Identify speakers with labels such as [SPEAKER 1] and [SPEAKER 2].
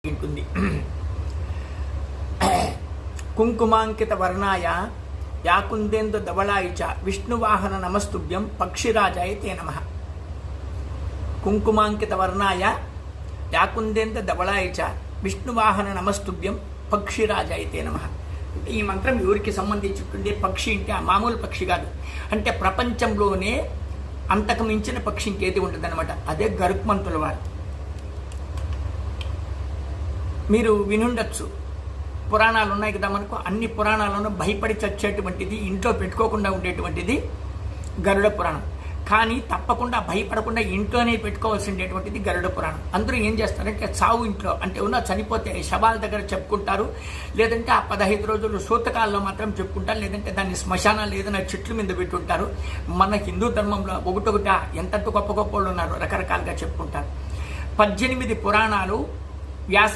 [SPEAKER 1] ఉంటుంది. కుంకుమాంకిత వర్ణాయ యాకుందేందు ధవళాయ చ విష్ణువాహన నమస్తుభ్యం పక్షిరాజాయ తే నమః. కుంకుమాంకిత వర్ణాయ యాకుందేందు ధవళాయ చ విష్ణువాహన నమస్తుభ్యం పక్షిరాజాయ తే నమః. ఈ మంత్రం ఎవరికి సంబంధించుంటుంది? పక్షి అంటే ఆ మామూలు పక్షి కాదు, అంటే ప్రపంచంలోనే అంతకు మించిన పక్షి ఇంకేది ఉంటుందన్నమాట. అదే గరుత్మంతుల వారు. మీరు వినుండొచ్చు, పురాణాలు ఉన్నాయి కదా మనకు. అన్ని పురాణాలను భయపడి చచ్చేటువంటిది, ఇంట్లో పెట్టుకోకుండా ఉండేటువంటిది గరుడ పురాణం. కానీ తప్పకుండా భయపడకుండా ఇంట్లోనే పెట్టుకోవాల్సినటువంటిది గరుడ పురాణం. అందరూ ఏం చేస్తారంటే చావు ఇంట్లో అంటే చనిపోతే శవాల దగ్గర చెప్పుకుంటారు, లేదంటే ఆ 15 రోజులు సూతకాల్లో మాత్రం చెప్పుకుంటారు, లేదంటే దాన్ని శ్మశానాలు ఏదైనా చెట్ల మీద పెట్టుంటారు. మన హిందూ ధర్మంలో ఒకటొకట ఎంత గొప్ప గొప్ప వాళ్ళు ఉన్నారు, రకరకాలుగా చెప్పుకుంటారు. 18 పురాణాలు వ్యాస